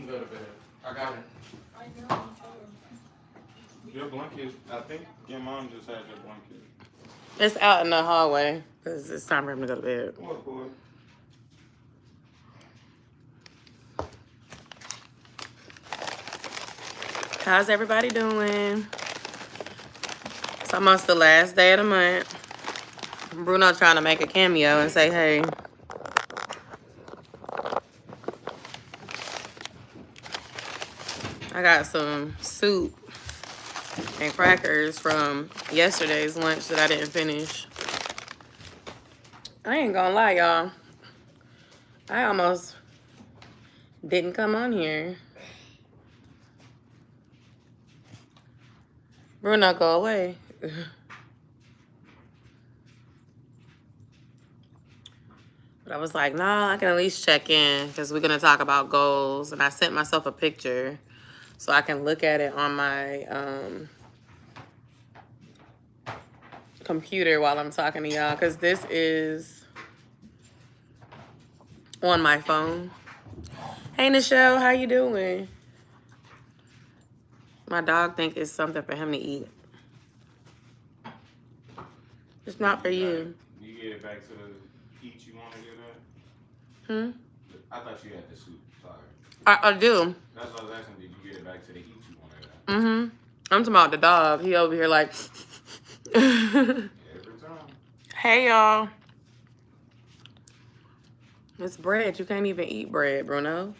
go to bed. I got it. I know. Your blanket, I think your mom just had your blanket. It's out in the hallway because it's time for him to go to bed. What, boy? How's everybody doing? It's almost the last day of the month. Bruno trying to make a cameo and say, hey. I got some soup and crackers from yesterday's lunch that I didn't finish. I ain't gonna lie, y'all. I almost didn't come on here. Bruno, go away. But I was like, nah, I can at least check in because we're going to talk about goals. And I sent myself a picture so I can look at it on my computer while I'm talking to y'all, because this is on my phone. Hey, Nichelle, how you doing? My dog think it's something for him to eat. It's not for you. You get it back to the heat you want to get at? I thought you had the soup. Sorry. I do. That's what I was asking. Did you get it back to the heat you wanted at? I'm talking about the dog. He over here like... Every time. Hey, y'all. It's bread. You can't even eat bread, Bruno.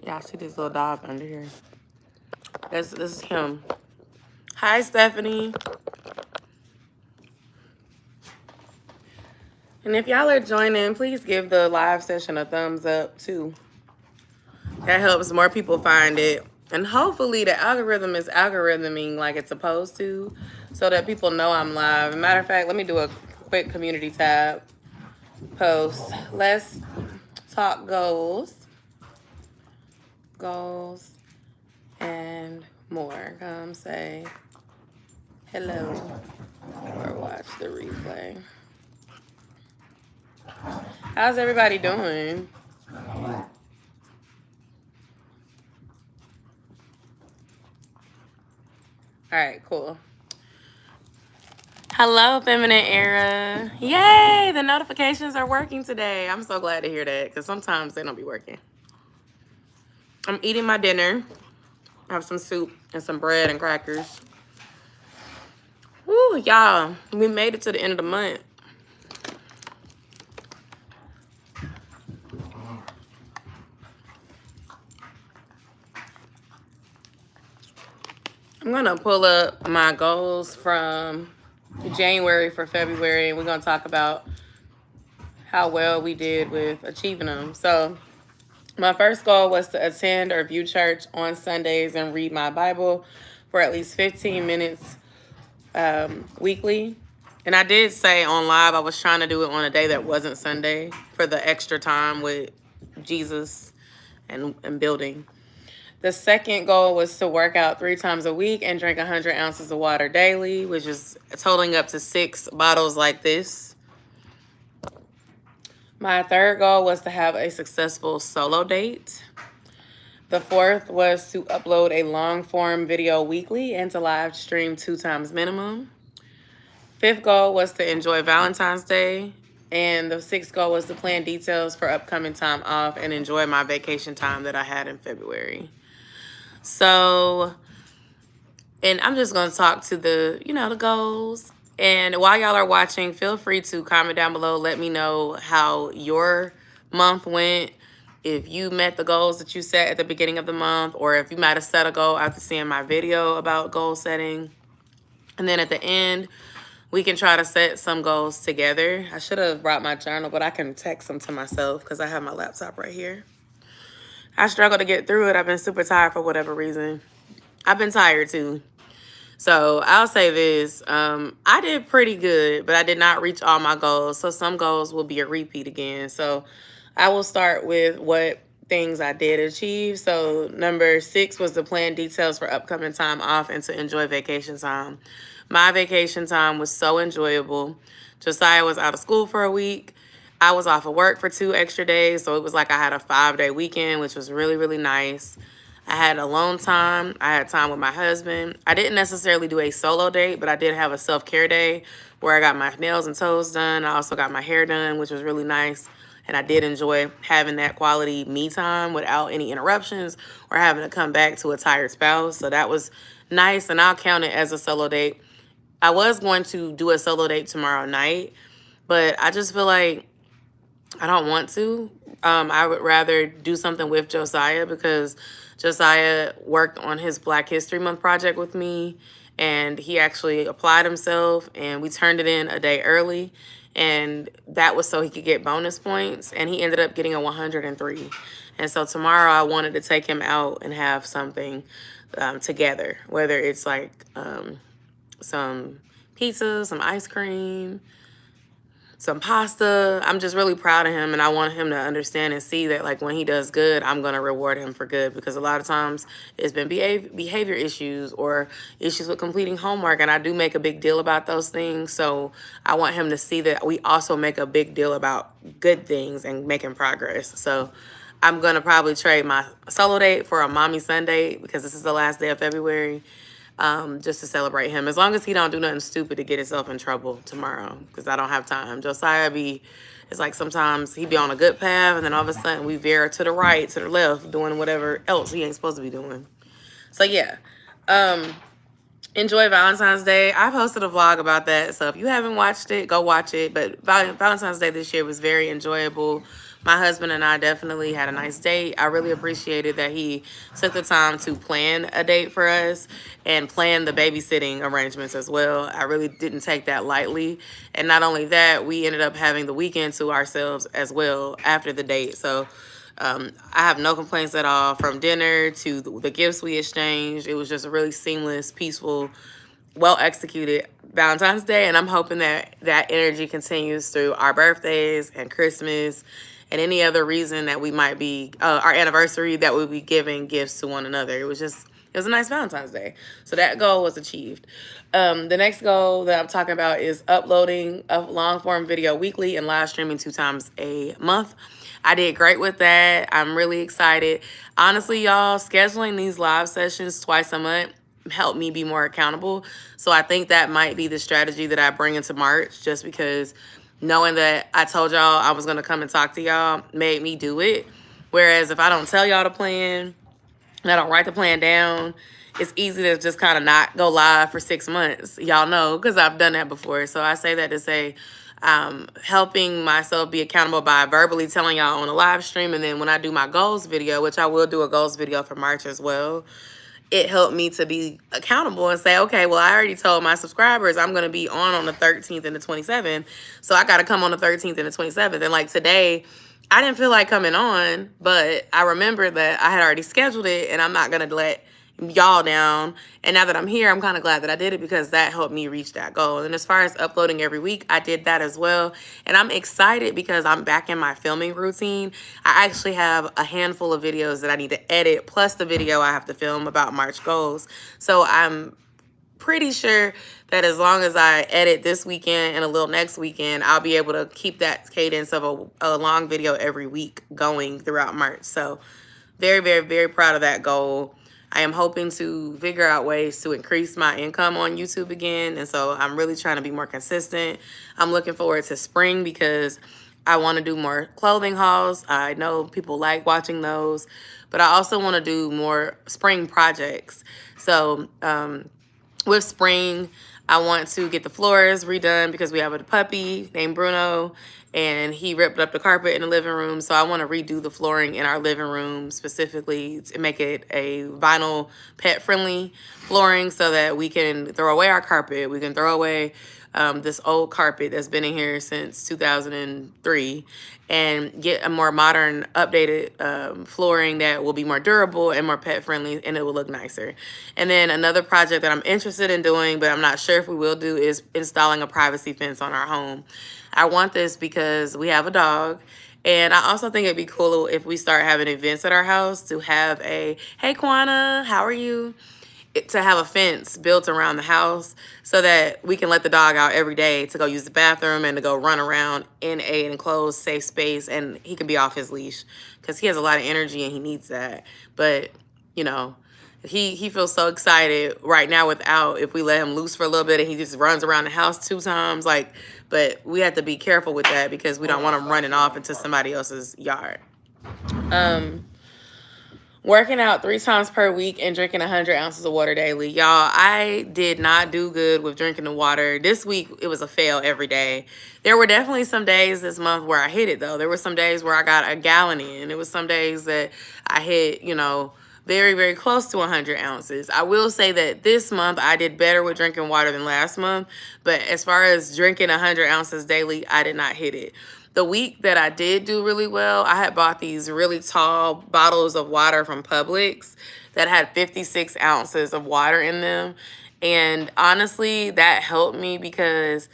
Y'all see this little dog under here? This is him. Hi, Stephanie. And if y'all are joining, please give the live session a thumbs up, too. That helps more people find it. And hopefully the algorithm is algorithming like it's supposed to so that people know I'm live. As a matter of fact, let me do a quick community tab post. Let's talk goals. Goals and more. Come say hello or watch the replay. How's everybody doing? All right, cool. Hello, Feminine Era. Yay, the notifications are working today. I'm so glad to hear that because sometimes they don't be working. I'm eating my dinner. I have some soup and some bread and crackers. Woo, y'all, we made it to the end of the month. I'm gonna pull up my goals from January for February, and we're gonna talk about how well we did with achieving them. So my first goal was to attend or view church on Sundays and read my Bible for at least 15 minutes weekly. And I did say on live I was trying to do it on a day that wasn't Sunday for the extra time with Jesus and building. The second goal was to work out 3 times a week and drink 100 ounces of water daily, which is totaling up to 6 bottles like this. My third goal was to have a successful solo date. The fourth was to upload a long form video weekly and to live stream 2 times minimum. Fifth goal was to enjoy Valentine's Day. And the sixth goal was to plan details for upcoming time off and enjoy my vacation time that I had in February. So, and I'm just going to talk to the, the goals. And while y'all are watching, feel free to comment down below. Let me know how your month went. If you met the goals that you set at the beginning of the month, or if you might have set a goal after seeing my video about goal setting. And then at the end, we can try to set some goals together. I should have brought my journal, but I can text them to myself because I have my laptop right here. I struggle to get through it. I've been super tired for whatever reason. I've been tired too. So I'll say this. I did pretty good, but I did not reach all my goals. So some goals will be a repeat again. So I will start with what things I did achieve. So number 6 was to plan details for upcoming time off and to enjoy vacation time. My vacation time was so enjoyable. Josiah was out of school for a week. I was off of work for 2 extra days, so it was like I had a 5-day weekend, which was really, really nice. I had alone time. I had time with my husband. I didn't necessarily do a solo date, but I did have a self-care day where I got my nails and toes done. I also got my hair done, which was really nice. And I did enjoy having that quality me time without any interruptions or having to come back to a tired spouse. So that was nice, and I'll count it as a solo date. I was going to do a solo date tomorrow night, but I just feel like I don't want to. I would rather do something with Josiah because Josiah worked on his Black History Month project with me, and he actually applied himself, and we turned it in a day early, and that was so he could get bonus points, and he ended up getting a 103. And so tomorrow I wanted to take him out and have something together, whether it's like some pizza, some ice cream, some pasta. I'm just really proud of him, and I want him to understand and see that, like, when he does good, I'm going to reward him for good, because a lot of times it's been behavior issues or issues with completing homework, and I do make a big deal about those things. So I want him to see that we also make a big deal about good things and making progress. So I'm going to probably trade my solo date for a mommy Sunday, because this is the last day of February. Just to celebrate him, as long as he don't do nothing stupid to get himself in trouble tomorrow, because I don't have time. Josiah it's like sometimes he be on a good path, and then all of a sudden we veer to the right, to the left, doing whatever else he ain't supposed to be doing. So yeah, enjoy Valentine's Day. I posted a vlog about that, so if you haven't watched it, go watch it. But Valentine's Day this year was very enjoyable. My husband and I definitely had a nice date. I really appreciated that he took the time to plan a date for us and plan the babysitting arrangements as well. I really didn't take that lightly. And not only that, we ended up having the weekend to ourselves as well after the date. So I have no complaints at all, from dinner to the gifts we exchanged. It was just a really seamless, peaceful, well-executed Valentine's Day. And I'm hoping that that energy continues through our birthdays and Christmas and any other reason that we might be, our anniversary, that we'll be giving gifts to one another. It was a nice Valentine's Day. So that goal was achieved. The next goal that I'm talking about is uploading a long-form video weekly and live streaming 2 times a month. I did great with that. I'm really excited. Honestly, y'all, scheduling these live sessions twice a month helped me be more accountable. So I think that might be the strategy that I bring into March, just because knowing that I told y'all I was going to come and talk to y'all made me do it. Whereas if I don't tell y'all the plan and I don't write the plan down, it's easy to just kind of not go live for 6 months. Y'all know, because I've done that before. So I say that to say, helping myself be accountable by verbally telling y'all on a live stream. And then when I do my goals video, which I will do a goals video for March as well, it helped me to be accountable and say, okay, well, I already told my subscribers I'm going to be on the 13th and the 27th. So I got to come on the 13th and the 27th. And like today, I didn't feel like coming on, but I remembered that I had already scheduled it, and I'm not going to let y'all down. And now that I'm here, I'm kind of glad that I did it, because that helped me reach that goal. And as far as uploading every week, I did that as well. And I'm excited because I'm back in my filming routine. I actually have a handful of videos that I need to edit, plus the video I have to film about March goals. So I'm pretty sure that as long as I edit this weekend and a little next weekend, I'll be able to keep that cadence of a long video every week going throughout March. So very, very, very proud of that goal. I am hoping to figure out ways to increase my income on YouTube again. And so I'm really trying to be more consistent. I'm looking forward to spring because I want to do more clothing hauls. I know people like watching those, but I also want to do more spring projects. So with spring, I want to get the floors redone because we have a puppy named Bruno, and he ripped up the carpet in the living room. So I want to redo the flooring in our living room specifically to make it a vinyl pet-friendly flooring so that we can throw away our carpet. We can throw away this old carpet that's been in here since 2003 and get a more modern, updated flooring that will be more durable and more pet-friendly, and it will look nicer. And then another project that I'm interested in doing, but I'm not sure if we will do, is installing a privacy fence on our home. I want this because we have a dog, And I also think it'd be cool if we start having events at our house to have a, hey, Kwana, how are you? To have a fence built around the house so that we can let the dog out every day to go use the bathroom and to go run around in an enclosed, safe space. And he can be off his leash because he has a lot of energy and he needs that. But, you know, he feels so excited right now without, if we let him loose for a little bit and he just runs around the house 2 times, like, but we have to be careful with that because we don't want him running off into somebody else's yard. Working out 3 times per week and drinking 100 ounces of water daily. Y'all, I did not do good with drinking the water. This week, it was a fail every day. There were definitely some days this month where I hit it, though. There were some days where I got a gallon in. There was some days that I hit, you know, very, very close to 100 ounces. I will say that this month, I did better with drinking water than last month. But as far as drinking 100 ounces daily, I did not hit it. The week that I did do really well, I had bought these really tall bottles of water from Publix that had 56 ounces of water in them. And honestly, that helped me because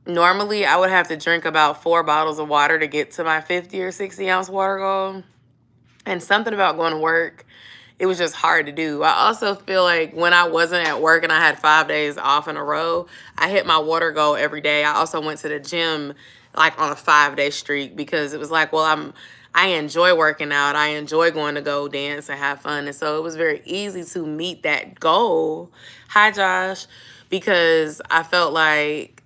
normally I would have to drink about 4 bottles of water to get to my 50 or 60 ounce water goal. And something about going to work, it was just hard to do. I also feel like when I wasn't at work and I had 5 days off in a row, I hit my water goal every day. I also went to the gym like on a 5-day streak because it was like, well, I enjoy working out. I enjoy going to go dance and have fun. And so it was very easy to meet that goal. Hi, Josh. Because I felt like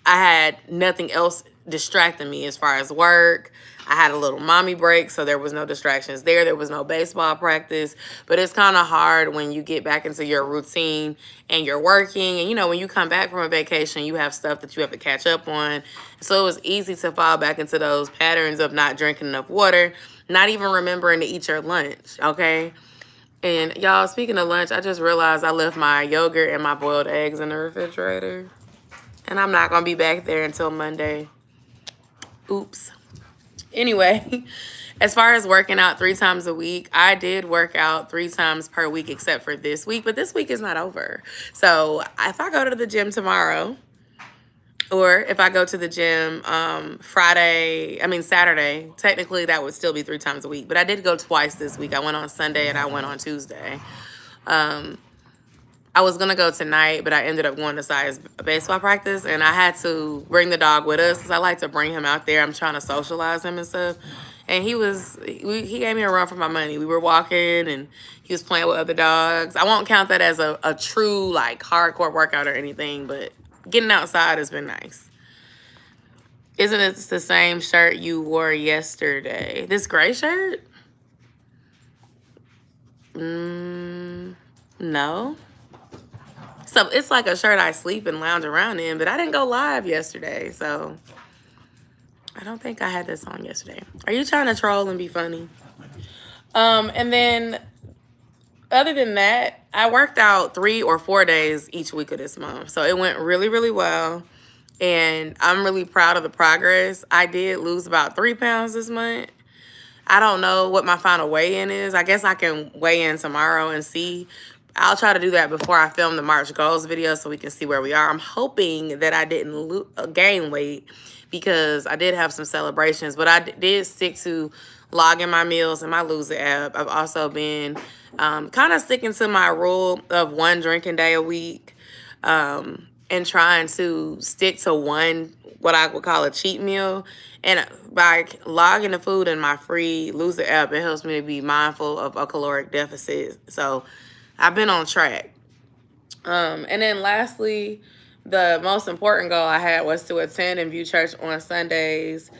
I had nothing else distracting me as far as work. I had a little mommy break, so there was no distractions there. There was no baseball practice. But it's kind of hard when you get back into your routine and you're working. And, you know, when you come back from a vacation, you have stuff that you have to catch up on. So it was easy to fall back into those patterns of not drinking enough water, not even remembering to eat your lunch, okay? And, y'all, speaking of lunch, I just realized I left my yogurt and my boiled eggs in the refrigerator. And I'm not going to be back there until Monday. Oops. Anyway, as far as working out 3 times a week, I did work out 3 times per week except for this week. But this week is not over. So if I go to the gym tomorrow, or if I go to the gym Saturday, technically that would still be 3 times a week. But I did go twice this week. I went on Sunday and I went on Tuesday. I was going to go tonight, but I ended up going to Si's baseball practice, and I had to bring the dog with us because I like to bring him out there. I'm trying to socialize him and stuff. And he gave me a run for my money. We were walking, and he was playing with other dogs. I won't count that as a true, like, hardcore workout or anything, but getting outside has been nice. Isn't it the same shirt you wore yesterday? This gray shirt? No. So it's like a shirt I sleep and lounge around in, but I didn't go live yesterday, so I don't think I had this on yesterday. Are you trying to troll and be funny? And then other than that, I worked out 3 or 4 days each week of this month. So it went really, really well. And I'm really proud of the progress. I did lose about 3 pounds this month. I don't know what my final weigh-in is. I guess I can weigh in tomorrow and see. I'll try to do that before I film the March goals video so we can see where we are. I'm hoping that I didn't gain weight because I did have some celebrations, but I did stick to logging my meals in my Lose It app. I've also been kind of sticking to my rule of 1 drinking day a week and trying to stick to one, what I would call a cheat meal. And by logging the food in my free Lose It app, it helps me to be mindful of a caloric deficit. So I've been on track. And then lastly, the most important goal I had was to attend and view church on Sundays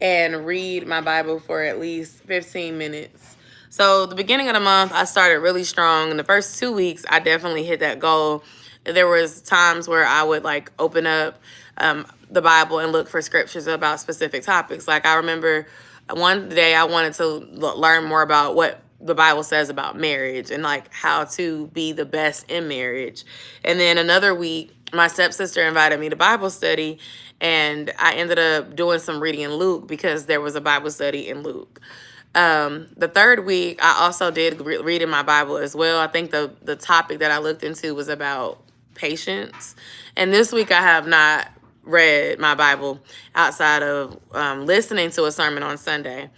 and read my Bible for at least 15 minutes. So the beginning of the month, I started really strong. In the first 2 weeks, I definitely hit that goal. There was times where I would like open up the Bible and look for scriptures about specific topics. Like I remember one day I wanted to learn more about what the Bible says about marriage and like how to be the best in marriage. And then another week, my stepsister invited me to Bible study, and I ended up doing some reading in Luke because there was a Bible study in Luke. The third week, I also did read in my Bible as well. I think the topic that I looked into was about patience. And this week I have not read my Bible outside of listening to a sermon on Sunday.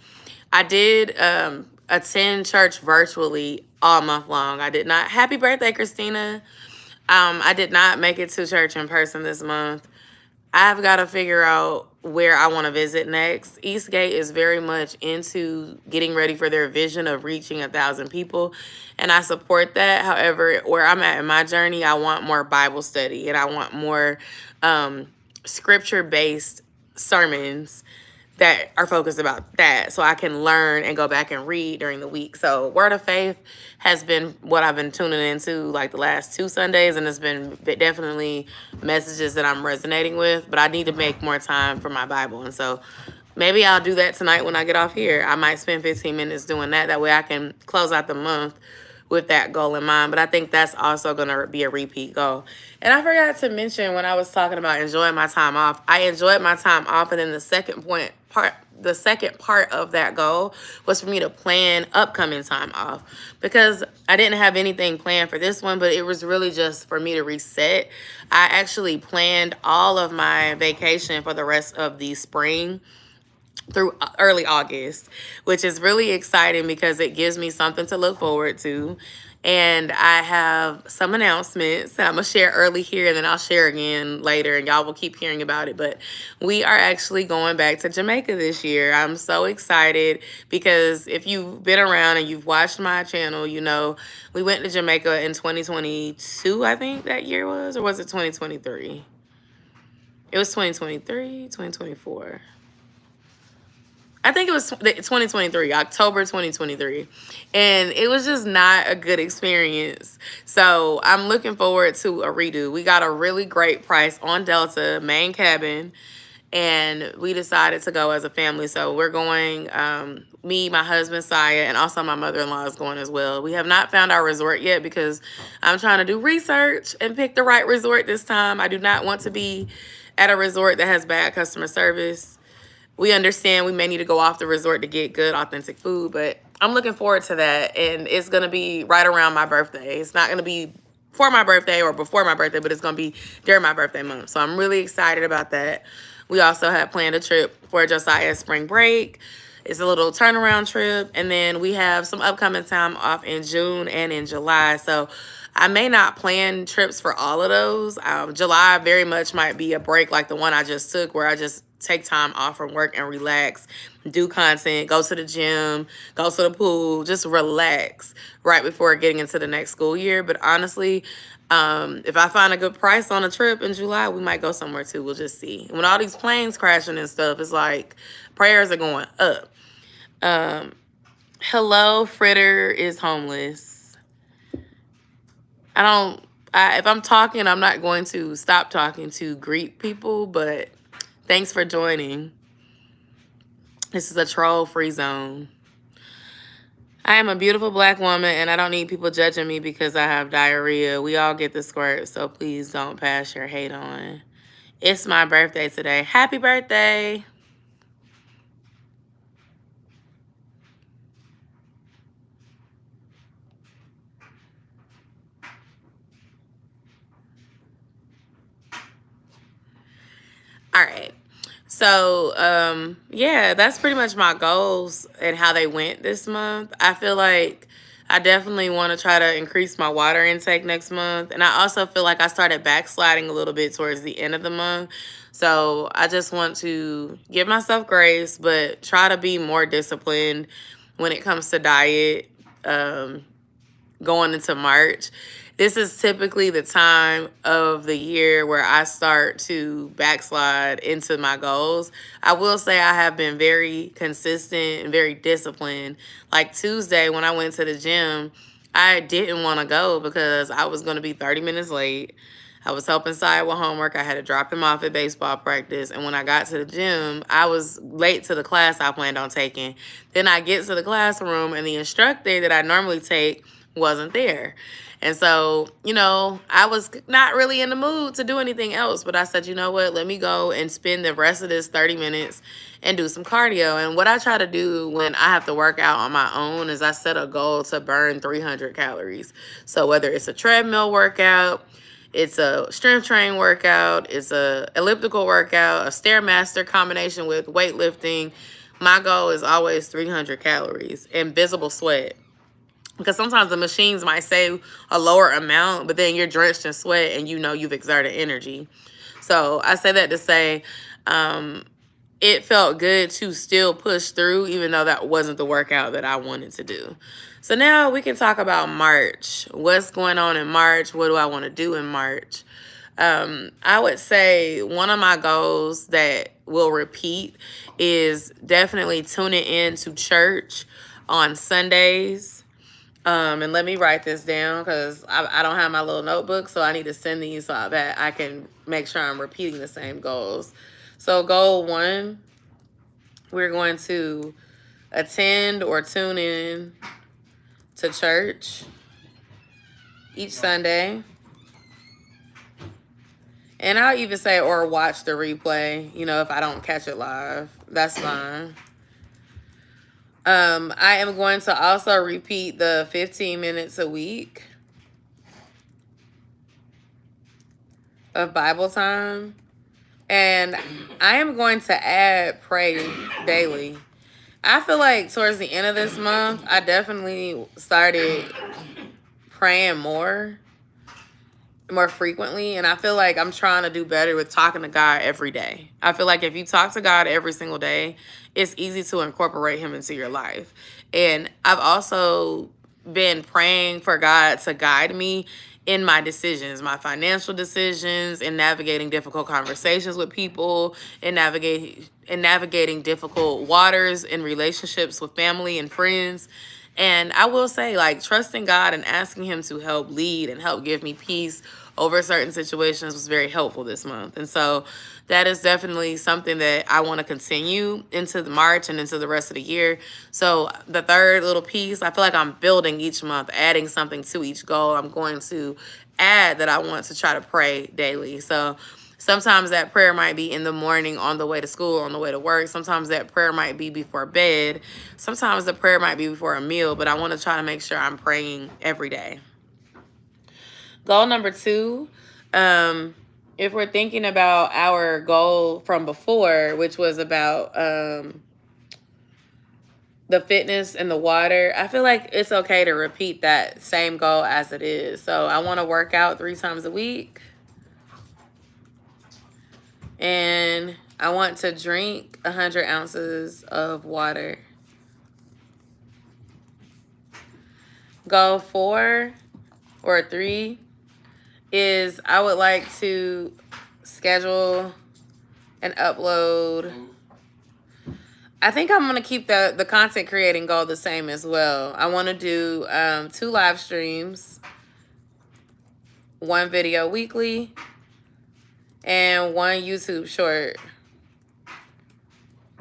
I did attend church virtually all month long. I did not. Happy birthday, Christina. I did not make it to church in person this month. I've got to figure out where I want to visit next. Eastgate is very much into getting ready for their vision of reaching 1,000 people, and I support that. However, where I'm at in my journey, I want more Bible study, and I want more scripture-based sermons that are focused about that, so I can learn and go back and read during the week. So Word of Faith has been what I've been tuning into like the last 2 Sundays, and it's been definitely messages that I'm resonating with, but I need to make more time for my Bible. And so maybe I'll do that tonight when I get off here. I might spend 15 minutes doing that. That way I can close out the month with that goal in mind. But I think that's also going to be a repeat goal. And I forgot to mention when I was talking about enjoying my time off, I enjoyed my time off. And then the second part of that goal was for me to plan upcoming time off, because I didn't have anything planned for this one, but it was really just for me to reset. I actually planned all of my vacation for the rest of the spring through early August, which is really exciting because it gives me something to look forward to. And I have some announcements that I'm going to share early here, and then I'll share again later, and y'all will keep hearing about it. But we are actually going back to Jamaica this year. I'm so excited because if you've been around and you've watched my channel, you know we went to Jamaica in 2022, I think that year was, or was it 2023? It was 2023, 2024. I think it was 2023, October 2023. And it was just not a good experience. So I'm looking forward to a redo. We got a really great price on Delta, main cabin. And we decided to go as a family. So we're going, me, my husband, Saya, and also my mother-in-law is going as well. We have not found our resort yet because I'm trying to do research and pick the right resort this time. I do not want to be at a resort that has bad customer service. We understand we may need to go off the resort to get good, authentic food, but I'm looking forward to that. And it's going to be right around my birthday. It's not going to be for my birthday or before my birthday, but it's going to be during my birthday month. So I'm really excited about that. We also have planned a trip for Josiah's spring break. It's a little turnaround trip. And then we have some upcoming time off in June and in July. So I may not plan trips for all of those. July very much might be a break like the one I just took, where I just take time off from work and relax, do content, go to the gym, go to the pool, just relax right before getting into the next school year. But honestly, if I find a good price on a trip in July, we might go somewhere too. We'll just see. When all these planes crashing and stuff, it's like prayers are going up. Hello, Fritter is homeless. If I'm talking, I'm not going to stop talking to greet people, but thanks for joining. This is a troll-free zone. I am a beautiful black woman, and I don't need people judging me because I have diarrhea. We all get the squirt, so please don't pass your hate on. It's my birthday today. Happy birthday. All right. So, yeah, that's pretty much my goals and how they went this month. I feel like I definitely want to try to increase my water intake next month. And I also feel like I started backsliding a little bit towards the end of the month. So I just want to give myself grace, but try to be more disciplined when it comes to diet going into March. This is typically the time of the year where I start to backslide into my goals. I will say I have been very consistent and very disciplined. Like Tuesday when I went to the gym, I didn't want to go because I was going to be 30 minutes late. I was helping Saya with homework. I had to drop him off at baseball practice. And when I got to the gym, I was late to the class I planned on taking. Then I get to the classroom and the instructor that I normally take wasn't there. And so, you know, I was not really in the mood to do anything else. But I said, you know what, let me go and spend the rest of this 30 minutes and do some cardio. And what I try to do when I have to work out on my own is I set a goal to burn 300 calories. So whether it's a treadmill workout, It's a strength training workout. It's a elliptical workout, a Stairmaster combination with weightlifting. My goal is always 300 calories and visible sweat. Because sometimes the machines might say a lower amount, but then you're drenched in sweat and you know you've exerted energy. So I say that to say it felt good to still push through, even though that wasn't the workout that I wanted to do. So now we can talk about March. What's going on in March? What do I want to do in March? I would say one of my goals that will repeat is definitely tuning in to church on Sundays. And let me write this down because I don't have my little notebook, so I need to send these so that I can make sure I'm repeating the same goals. So goal 1, we're going to attend or tune in to church each Sunday. And I'll even say, or watch the replay, you know, if I don't catch it live, that's fine. I am going to also repeat the 15 minutes a week of Bible time. And I am going to add pray daily. I feel like towards the end of this month, I definitely started praying more frequently. And I feel like I'm trying to do better with talking to God every day. I feel like if you talk to God every single day, it's easy to incorporate him into your life. And I've also been praying for God to guide me in my decisions, my financial decisions, in navigating difficult conversations with people, in navigating difficult waters in relationships with family and friends. And I will say, like, trusting God and asking him to help lead and help give me peace over certain situations was very helpful this month. And so that is definitely something that I want to continue into the March and into the rest of the year. So the third little piece, I feel like I'm building each month, adding something to each goal. I'm going to add that I want to try to pray daily. So sometimes that prayer might be in the morning on the way to school, on the way to work. Sometimes that prayer might be before bed. Sometimes the prayer might be before a meal, but I want to try to make sure I'm praying every day. Goal number 2, if we're thinking about our goal from before, which was about the fitness and the water, I feel like it's okay to repeat that same goal as it is. So I want to work out 3 times a week. And I want to drink 100 ounces of water. Goal 4 or 3 is I would like to schedule and upload. I think I'm going to keep the content creating goal the same as well. I want to do 2 live streams, 1 video weekly, and 1 YouTube short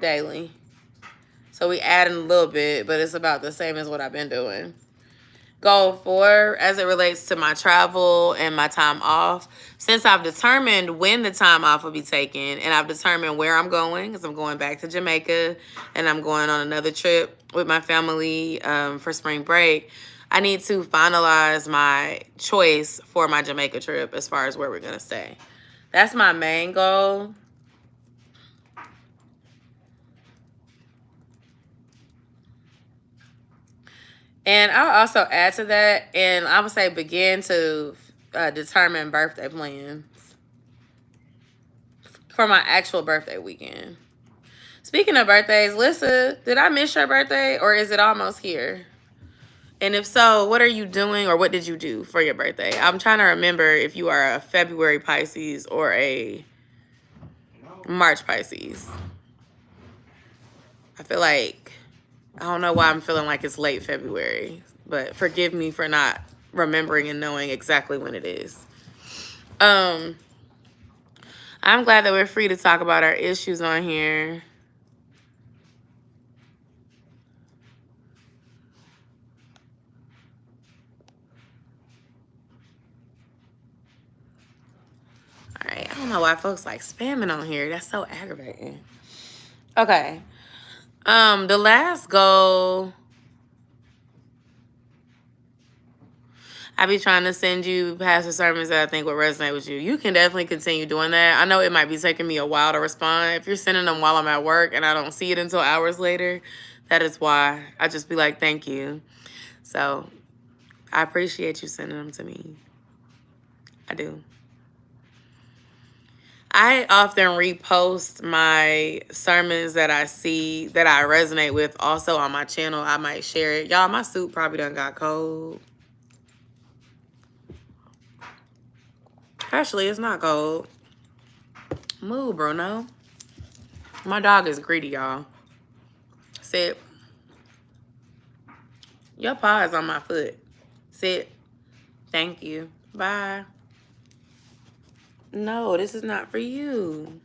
daily. So we add in a little bit, but it's about the same as what I've been doing. Goal 4, as it relates to my travel and my time off, since I've determined when the time off will be taken and I've determined where I'm going, because I'm going back to Jamaica and I'm going on another trip with my family for spring break, I need to finalize my choice for my Jamaica trip as far as where we're going to stay. That's my main goal. And I'll also add to that, and I would say begin to determine birthday plans for my actual birthday weekend. Speaking of birthdays, Lissa, did I miss your birthday or is it almost here? And if so, what are you doing or what did you do for your birthday? I'm trying to remember if you are a February Pisces or a March Pisces. I feel like, I don't know why I'm feeling like it's late February, but forgive me for not remembering and knowing exactly when it is. I'm glad that we're free to talk about our issues on here. All right, I don't know why folks like spamming on here. That's so aggravating. Okay. The last goal, I be trying to send you pastor sermons that I think would resonate with you. You can definitely continue doing that. I know it might be taking me a while to respond. If you're sending them while I'm at work and I don't see it until hours later, that is why. I just be like, thank you. So I appreciate you sending them to me. I do. I often repost my sermons that I see that I resonate with also on my channel. I might share it. Y'all, my soup probably done got cold. Actually, it's not cold. Move, Bruno. My dog is greedy, y'all. Sit. Your paw is on my foot. Sit. Thank you. Bye. No, this is not for you.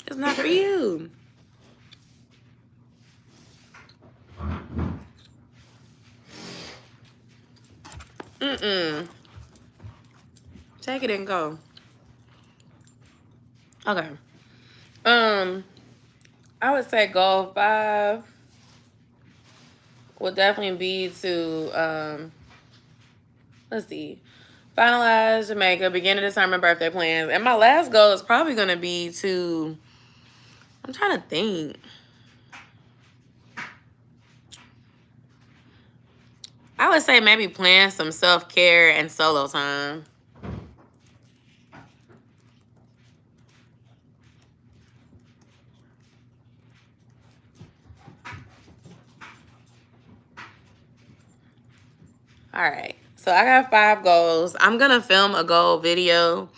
It's not for you. Take it and go. Okay. I would say goal 5 would definitely be to let's see. Finalize Jamaica, begin to determine birthday plans. And my last goal is probably gonna be to, I'm trying to think. I would say maybe plan some self-care and solo time. All right. So I got 5 goals. I'm going to film a goal video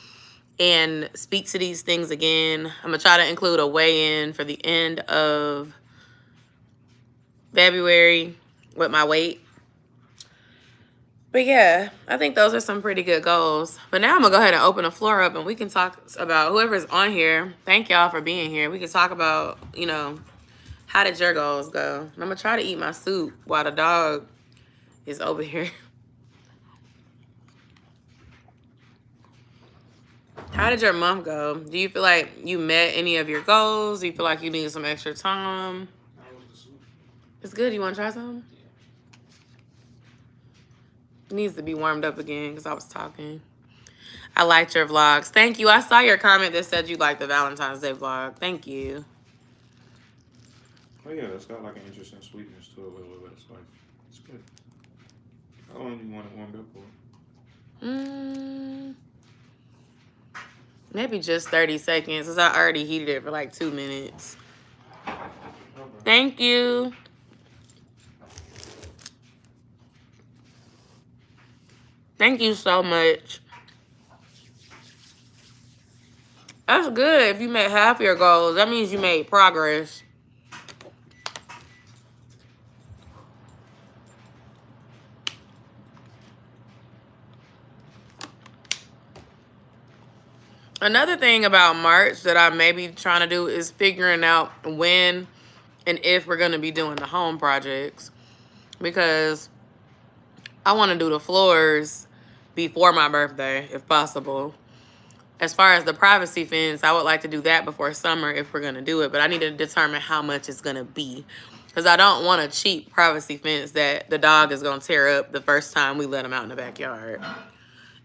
and speak to these things again. I'm going to try to include a weigh-in for the end of February with my weight. But yeah, I think those are some pretty good goals. But now I'm going to go ahead and open the floor up and we can talk about whoever's on here. Thank y'all for being here. We can talk about, you know, how did your goals go? And I'm going to try to eat my soup while the dog is over here. How did your month go? Do you feel like you met any of your goals? Do you feel like you need some extra time? It's good. You want to try some? It needs to be warmed up again because I was talking. I liked your vlogs. Thank you. I saw your comment that said you liked the Valentine's Day vlog. Thank you. Oh yeah, it's got like an interesting sweetness to it, a little bit of spice. It's good. How long do you want it warmed up for? Maybe just 30 seconds because I already heated it for like 2 minutes. Okay. Thank you. Thank you so much. That's good. If you met half your goals, that means you made progress. Another thing about March that I may be trying to do is figuring out when and if we're going to be doing the home projects. Because I want to do the floors before my birthday, if possible. As far as the privacy fence, I would like to do that before summer if we're going to do it. But I need to determine how much it's going to be. Because I don't want a cheap privacy fence that the dog is going to tear up the first time we let him out in the backyard.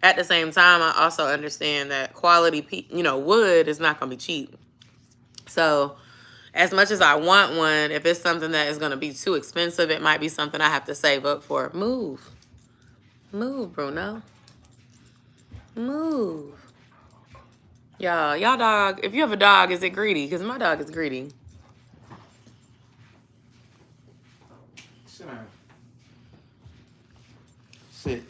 At the same time, I also understand that quality, wood is not going to be cheap. So as much as I want one, if it's something that is going to be too expensive, it might be something I have to save up for. Move. Move, Bruno. Move. Y'all dog, if you have a dog, is it greedy? Because my dog is greedy. Sit down. Sit.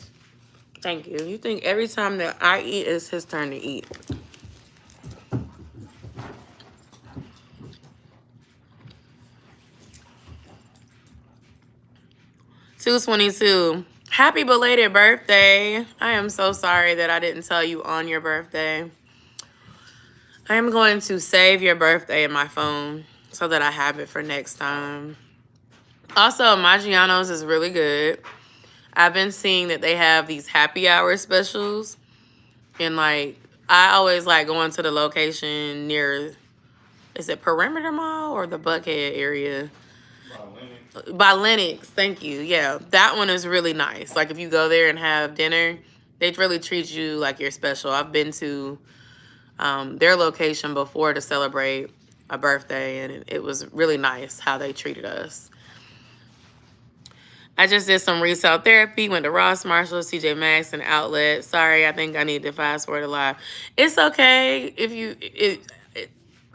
Thank you. You think every time that I eat, it's his turn to eat. $2.22. Happy belated birthday. I am so sorry that I didn't tell you on your birthday. I am going to save your birthday in my phone so that I have it for next time. Also, Maggiano's is really good. I've been seeing that they have these happy hour specials. And, I always like going to the location near, is it Perimeter Mall or the Buckhead area? By Lennox, thank you. Yeah, that one is really nice. Like if you go there and have dinner, they really treat you like you're special. I've been to their location before to celebrate a birthday, and it was really nice how they treated us. I just did some resale therapy, went to Ross, Marshall, CJ Maxx, and Outlet. Sorry, I think I need to fast forward a lot. It's okay if you...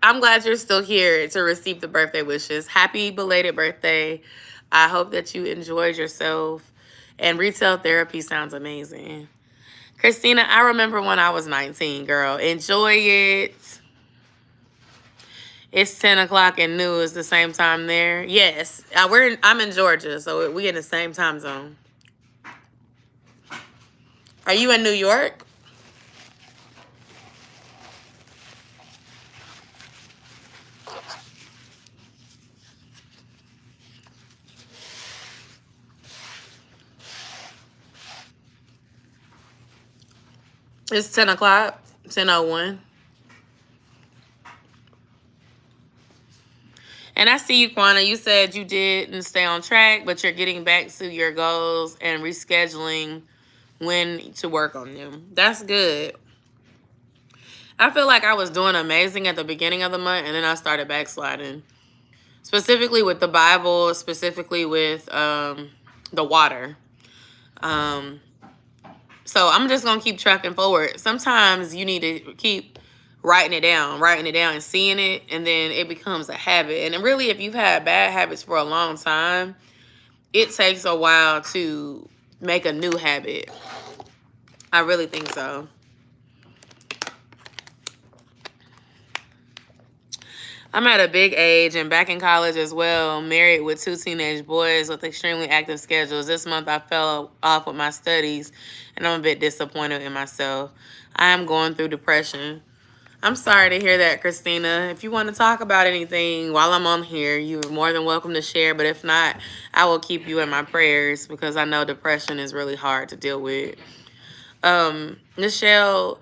I'm glad you're still here to receive the birthday wishes. Happy belated birthday. I hope that you enjoyed yourself. And retail therapy sounds amazing. Christina, I remember when I was 19, girl. Enjoy it. It's 10 o'clock and new is the same time there. Yes, I'm in Georgia, so we in the same time zone. Are you in New York? It's 10 o'clock, 10:01. And I see you, Quana. You said you didn't stay on track, but you're getting back to your goals and rescheduling when to work on them. That's good. I feel like I was doing amazing at the beginning of the month, and then I started backsliding. Specifically with the Bible, specifically with the water. So I'm just going to keep trucking forward. Sometimes you need to keep writing it down and seeing it, and then it becomes a habit. And really, if you've had bad habits for a long time, it takes a while to make a new habit. I really think so. I'm at a big age and back in college as well, married with 2 teenage boys with extremely active schedules. This month I fell off with my studies, and I'm a bit disappointed in myself. I am going through depression. I'm sorry to hear that, Christina. If you want to talk about anything while I'm on here, you're more than welcome to share. But if not, I will keep you in my prayers because I know depression is really hard to deal with. Michelle,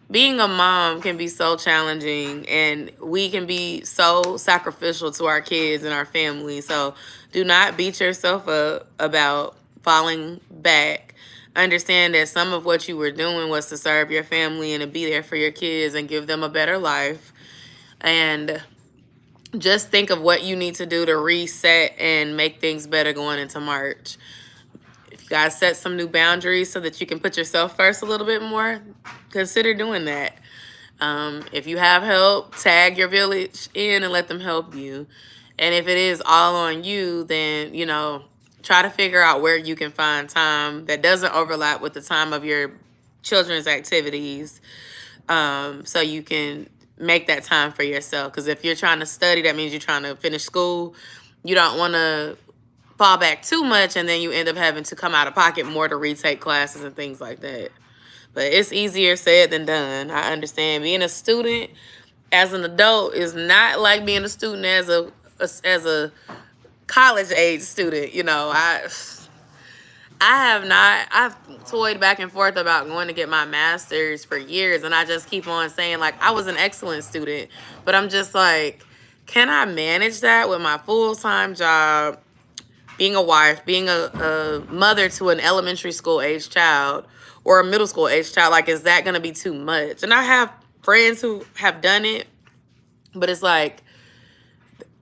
being a mom can be so challenging, and we can be so sacrificial to our kids and our family. So do not beat yourself up about falling back. Understand that some of what you were doing was to serve your family and to be there for your kids and give them a better life. And just think of what you need to do to reset and make things better going into March. If you guys set some new boundaries so that you can put yourself first a little bit more, consider doing that. If you have help, tag your village in and let them help you. And if it is all on you, then, you know, try to figure out where you can find time that doesn't overlap with the time of your children's activities, so you can make that time for yourself. Because if you're trying to study, that means you're trying to finish school. You don't want to fall back too much, and then you end up having to come out of pocket more to retake classes and things like that. But it's easier said than done. I understand. Being a student as an adult is not like being a student as a college age student. You know, I've toyed back and forth about going to get my master's for years, and I just keep on saying, like, I was an excellent student, but I'm just like, can I manage that with my full-time job, being a wife, being a mother to an elementary school age child or a middle school age child? Like, is that going to be too much? And I have friends who have done it, but it's like,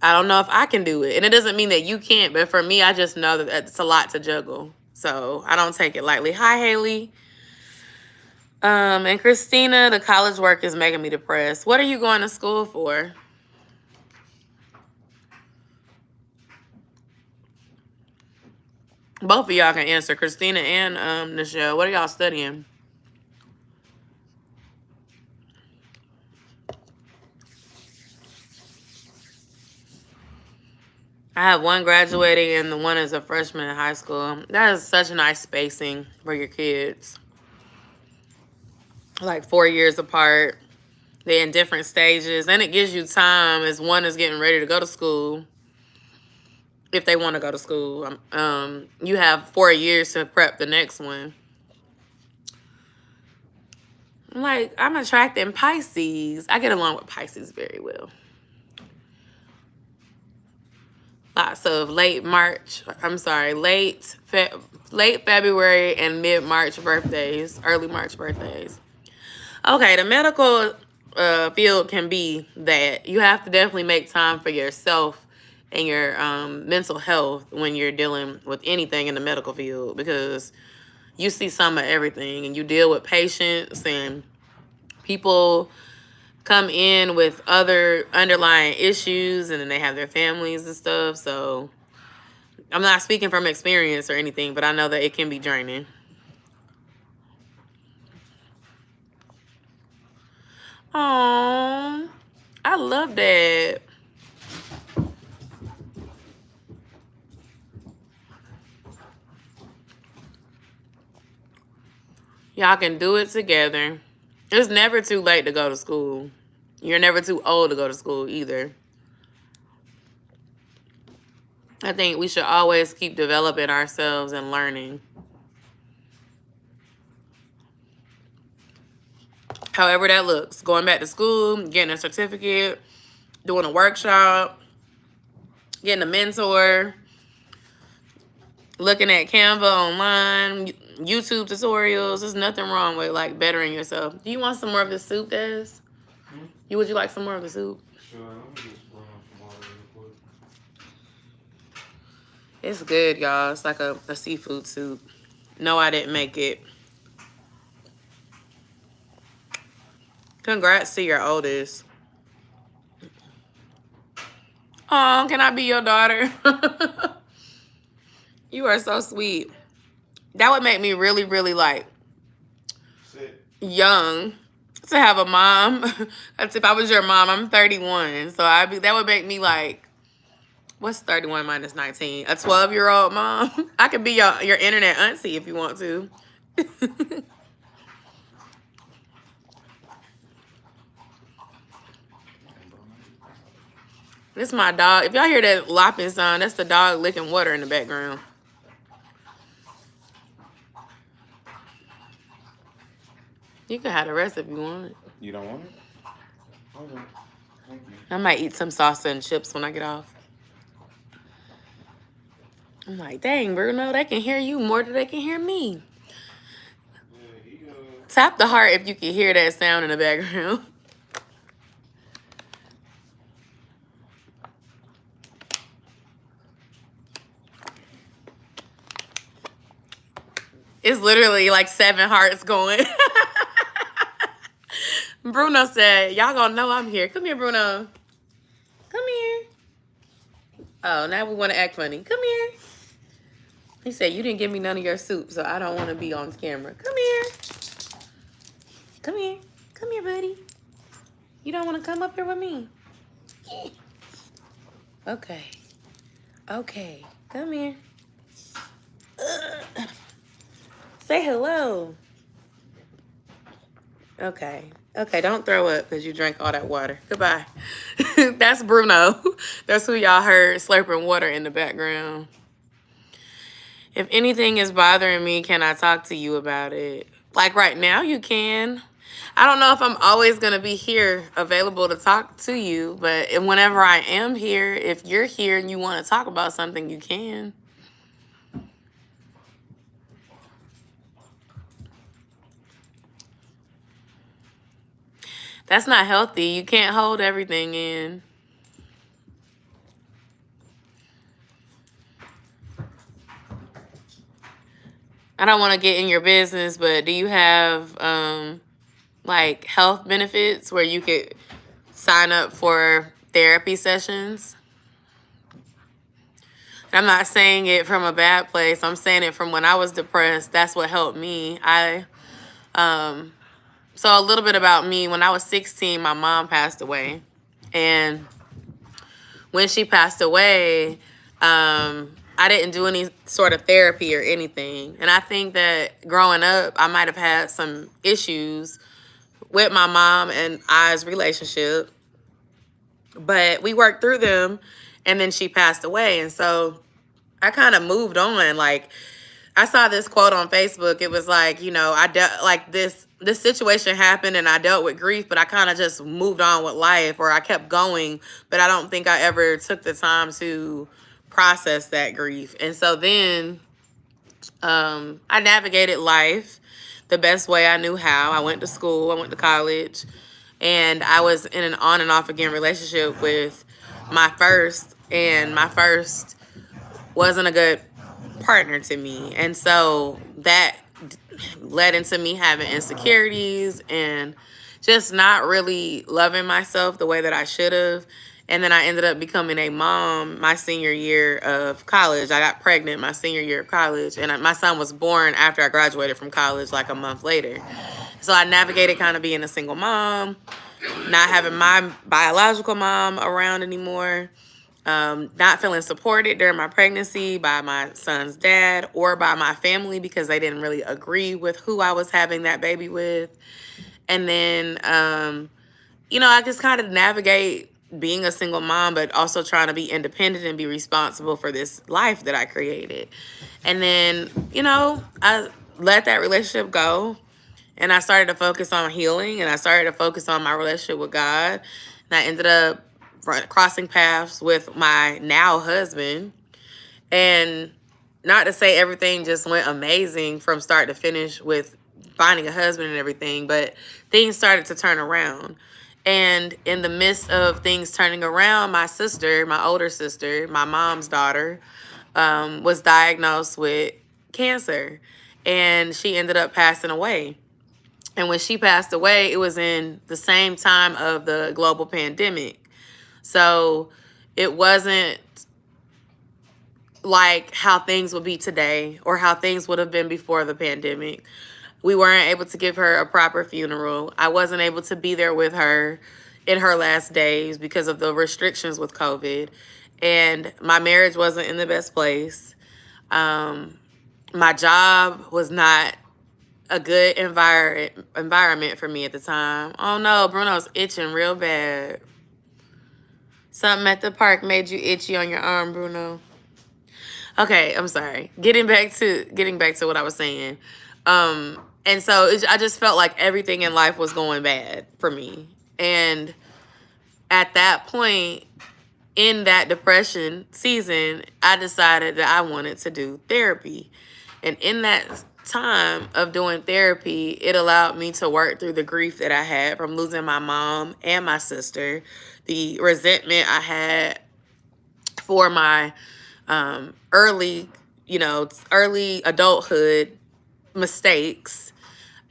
I don't know if I can do it. And it doesn't mean that you can't, but for me, I just know that it's a lot to juggle. So I don't take it lightly. Hi, Haley. And Christina, the college work is making me depressed. What are you going to school for? Both of y'all can answer, Christina and Nichelle. What are y'all studying? I have one graduating and the one is a freshman in high school. That is such a nice spacing for your kids. Like 4 years apart. They're in different stages. And it gives you time as one is getting ready to go to school. If they want to go to school. You have 4 years to prep the next one. Like, I'm attracting Pisces. I get along with Pisces very well. Lots of late February and mid-March birthdays, early March birthdays. Okay, the medical field can be that. You have to definitely make time for yourself and your mental health when you're dealing with anything in the medical field, because you see some of everything and you deal with patients and people come in with other underlying issues and then they have their families and stuff. So I'm not speaking from experience or anything, but I know that it can be draining. Aww, I love that. Y'all can do it together. It's never too late to go to school. You're never too old to go to school either. I think we should always keep developing ourselves and learning. However that looks. Going back to school, getting a certificate, doing a workshop, getting a mentor, looking at Canva online, YouTube tutorials. There's nothing wrong with like bettering yourself. Do you want some more of the soup, Des? Would you like some more of the soup? Sure, let me just run some water real quick. It's good, y'all. It's like a seafood soup. No, I didn't make it. Congrats to your oldest. Oh, can I be your daughter? You are so sweet. That would make me really, really like young to have a mom. That's if I was your mom. I'm 31, so that would make me like, what's 31 minus 19? A 12-year-old mom. I could be your internet auntie if you want to. This is my dog. If y'all hear that lopping sound, that's the dog licking water in the background. You can have the rest if you want. You don't want it? Okay. Thank you. I might eat some salsa and chips when I get off. I'm like, dang, Bruno, they can hear you more than they can hear me. Yeah, tap the heart if you can hear that sound in the background. It's literally like 7 hearts going. Bruno said, y'all gonna know I'm here. Come here, Bruno. Come here. Oh, now we want to act funny. Come here. He said, you didn't give me none of your soup, so I don't want to be on camera. Come here. Come here. Come here, buddy. You don't want to come up here with me? Okay. Okay. Come here. Say hello. Okay. Okay, don't throw up because you drank all that water. Goodbye. That's Bruno. That's who y'all heard slurping water in the background. If anything is bothering me, can I talk to you about it? Like right now, you can. I don't know if I'm always going to be here available to talk to you, but whenever I am here, if you're here and you want to talk about something, you can. That's not healthy. You can't hold everything in. I don't want to get in your business, but do you have like health benefits where you could sign up for therapy sessions? And I'm not saying it from a bad place. I'm saying it from when I was depressed. That's what helped me. So a little bit about me. When I was 16, my mom passed away. And when she passed away, I didn't do any sort of therapy or anything. And I think that growing up, I might have had some issues with my mom and I's relationship. But we worked through them, and then she passed away. And so I kind of moved on. Like, I saw this quote on Facebook. It was like, you know, this situation happened and I dealt with grief, but I kind of just moved on with life, or I kept going. But I don't think I ever took the time to process that grief. And so then I navigated life the best way I knew how. I went to school, I went to college, and I was in an on and off again relationship with my first, and my first wasn't a good partner to me. And so that led into me having insecurities and just not really loving myself the way that I should have. And then I ended up becoming a mom my senior year of college. I got pregnant my senior year of college, and my son was born after I graduated from college, like a month later. So I navigated kind of being a single mom, not having my biological mom around anymore, not feeling supported during my pregnancy by my son's dad or by my family because they didn't really agree with who I was having that baby with. And then, I just kind of navigate being a single mom, but also trying to be independent and be responsible for this life that I created. And then, I let that relationship go, and I started to focus on healing, and I started to focus on my relationship with God. And I ended up crossing paths with my now husband. And not to say everything just went amazing from start to finish with finding a husband and everything, but things started to turn around. And in the midst of things turning around, my sister, my older sister, my mom's daughter, was diagnosed with cancer, and she ended up passing away. And when she passed away, it was in the same time of the global pandemic. So it wasn't like how things would be today or how things would have been before the pandemic. We weren't able to give her a proper funeral. I wasn't able to be there with her in her last days because of the restrictions with COVID. And my marriage wasn't in the best place. My job was not a good environment for me at the time. Oh no, Bruno's itching real bad. Something at the park made you itchy on your arm, Bruno. Okay, I'm sorry. Getting back to what I was saying. And so I just felt like everything in life was going bad for me. And at that point, in that depression season, I decided that I wanted to do therapy. And in that time of doing therapy, it allowed me to work through the grief that I had from losing my mom and my sister, the resentment I had for my early adulthood mistakes,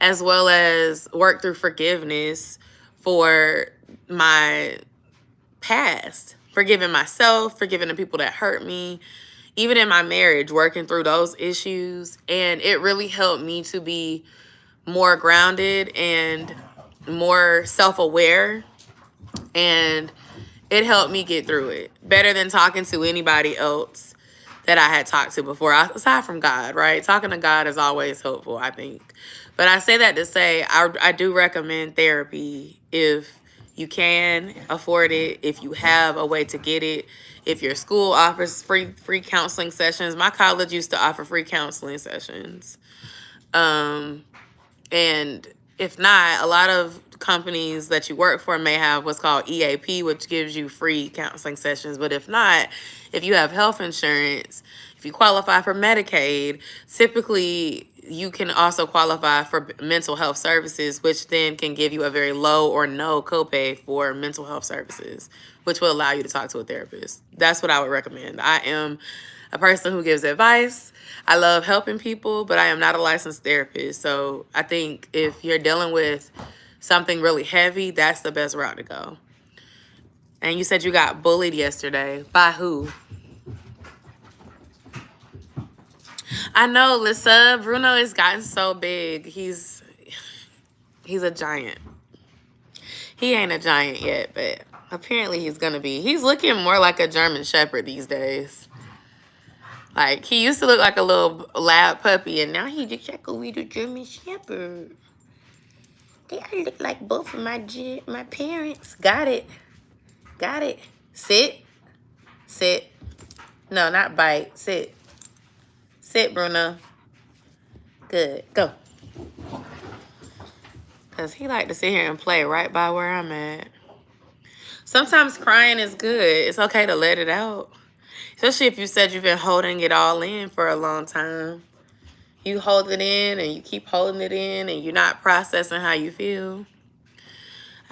as well as work through forgiveness for my past, forgiving myself, forgiving the people that hurt me, even in my marriage, working through those issues. And it really helped me to be more grounded and more self-aware, and it helped me get through it better than talking to anybody else that I had talked to before, aside from God, right? Talking to God is always helpful, I think. But I say that to say I do recommend therapy if you can afford it, if you have a way to get it, if your school offers free counseling sessions. My college used to offer free counseling sessions. And if not, a lot of companies that you work for may have what's called EAP, which gives you free counseling sessions. But if not, if you have health insurance, if you qualify for Medicaid, typically you can also qualify for mental health services, which then can give you a very low or no copay for mental health services, which will allow you to talk to a therapist. That's what I would recommend. I am a person who gives advice. I love helping people, but I am not a licensed therapist. So I think if you're dealing with something really heavy, that's the best route to go. And you said you got bullied yesterday. By who? I know, Lisa. Bruno has gotten so big. He's a giant. He ain't a giant yet, but apparently he's gonna be. He's looking more like a German Shepherd these days. Like, he used to look like a little lab puppy, and now he looks like a little German Shepherd. They look like both of my parents. Got it. Got it. Sit. Sit. No, not bite. Sit. Sit, Bruno. Good. Go. Because he like to sit here and play right by where I'm at. Sometimes crying is good. It's okay to let it out. Especially if you said you've been holding it all in for a long time. You hold it in and you keep holding it in and you're not processing how you feel.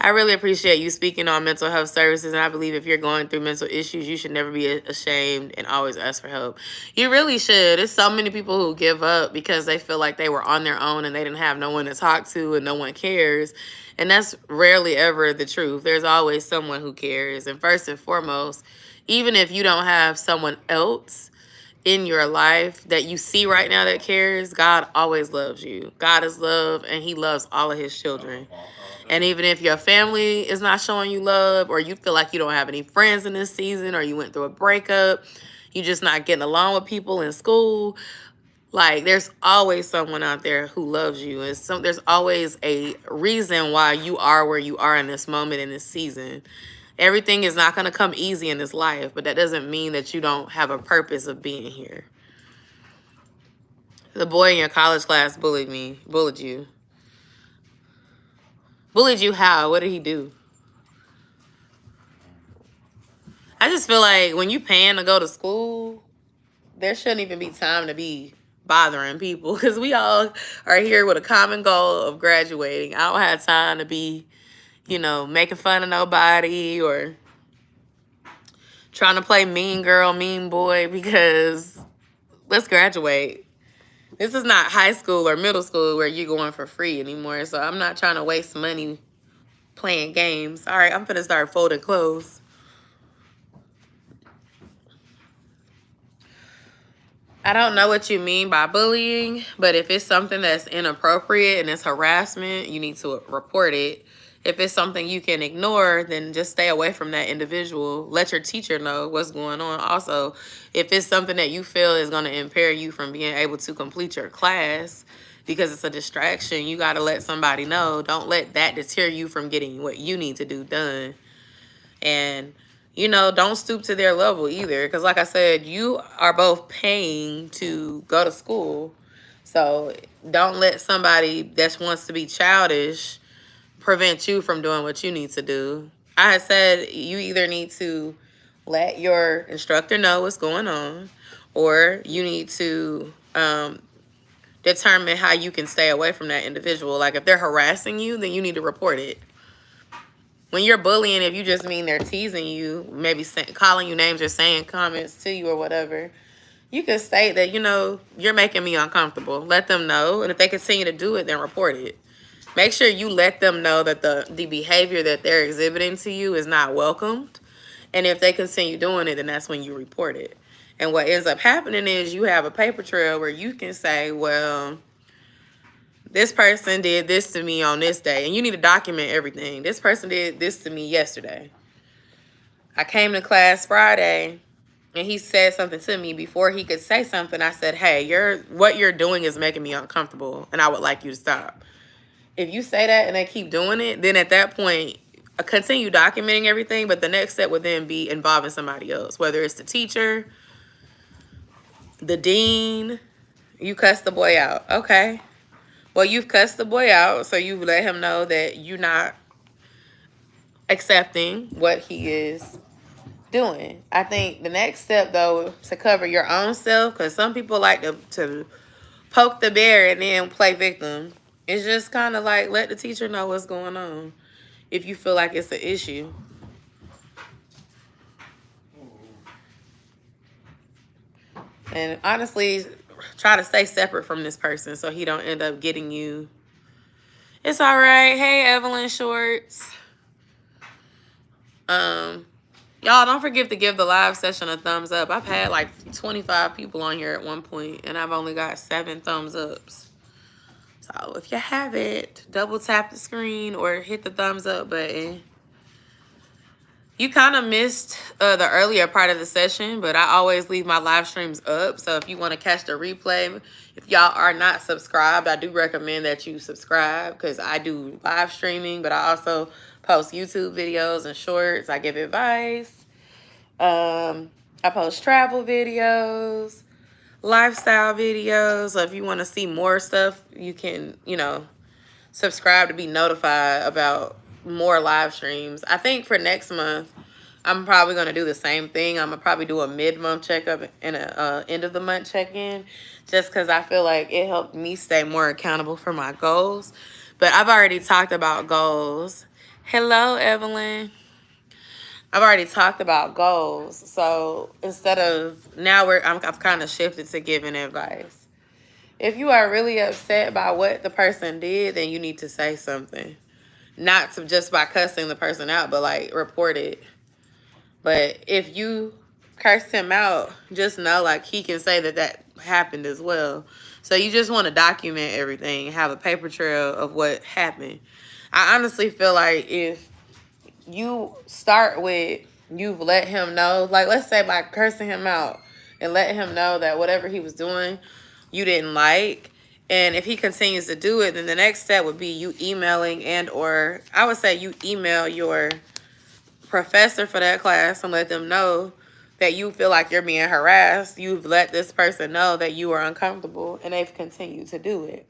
I really appreciate you speaking on mental health services, and I believe if you're going through mental issues, you should never be ashamed and always ask for help. You really should. There's so many people who give up because they feel like they were on their own and they didn't have no one to talk to and no one cares. And that's rarely ever the truth. There's always someone who cares. And first and foremost, even if you don't have someone else in your life that you see right now that cares, God always loves you. God is love, and he loves all of his children. And even if your family is not showing you love, or you feel like you don't have any friends in this season, or you went through a breakup, you just not getting along with people in school, like, there's always someone out there who loves you. And there's always a reason why you are where you are in this moment, in this season. Everything is not going to come easy in this life, but that doesn't mean that you don't have a purpose of being here. The boy in your college class bullied you. Bullied you how? What did he do? I just feel like when you paying to go to school, there shouldn't even be time to be bothering people, because we all are here with a common goal of graduating. I don't have time to be, making fun of nobody or trying to play mean girl, mean boy, because let's graduate. This is not high school or middle school where you're going for free anymore. So I'm not trying to waste money playing games. All right, I'm finna start folding clothes. I don't know what you mean by bullying, but if it's something that's inappropriate and it's harassment, you need to report it. If it's something you can ignore, then just stay away from that individual. Let your teacher know what's going on. Also, if it's something that you feel is going to impair you from being able to complete your class because it's a distraction, you got to let somebody know. Don't let that deter you from getting what you need to do done. And, don't stoop to their level either. Because like I said, you are both paying to go to school. So don't let somebody that wants to be childish prevent you from doing what you need to do. I had said you either need to let your instructor know what's going on, or you need to determine how you can stay away from that individual. Like, if they're harassing you, then you need to report it. When you're bullying, if you just mean they're teasing you, maybe calling you names or saying comments to you or whatever, you can state that, you're making me uncomfortable. Let them know. And if they continue to do it, then report it. Make sure you let them know that the behavior that they're exhibiting to you is not welcomed. And if they continue doing it, then that's when you report it. And what ends up happening is you have a paper trail where you can say, well, this person did this to me on this day. And you need to document everything. This person did this to me yesterday. I came to class Friday and he said something to me. Before he could say something, I said, hey, what you're doing is making me uncomfortable and I would like you to stop. If you say that and they keep doing it, then at that point, continue documenting everything. But the next step would then be involving somebody else, whether it's the teacher, the dean. You cussed the boy out. Okay. Well, you've cussed the boy out, so you've let him know that you're not accepting what he is doing. I think the next step, though, to cover your own self, because some people like to poke the bear and then play victim. It's just kind of like, let the teacher know what's going on if you feel like it's an issue. And honestly, try to stay separate from this person so he don't end up getting you. It's all right. Hey, Evelyn Shorts. Y'all, don't forget to give the live session a thumbs up. I've had like 25 people on here at one point, and I've only got 7 thumbs ups. So if you have it, double tap the screen or hit the thumbs up button. You kind of missed the earlier part of the session, but I always leave my live streams up. So if you want to catch the replay, if y'all are not subscribed, I do recommend that you subscribe, because I do live streaming, but I also post YouTube videos and shorts. I give advice. I post travel videos, lifestyle videos. So if you want to see more stuff, you can, subscribe to be notified about more live streams. I think for next month, I'm probably going to do the same thing. I'm going to probably do a mid-month checkup and a end-of-the-month check-in just because I feel like it helped me stay more accountable for my goals. But I've already talked about goals. Hello, Evelyn. I've already talked about goals. So instead of now I've kind of shifted to giving advice. If you are really upset by what the person did, then you need to say something. Not to just by cussing the person out, but like report it. But if you curse him out, just know like he can say that happened as well. So you just want to document everything, have a paper trail of what happened. I honestly feel like if you start with you've let him know, like let's say by cursing him out and let him know that whatever he was doing you didn't like, and if he continues to do it, then the next step would be you emailing or I would say you email your professor for that class and let them know that you feel like you're being harassed. You've let this person know that you are uncomfortable and they've continued to do it.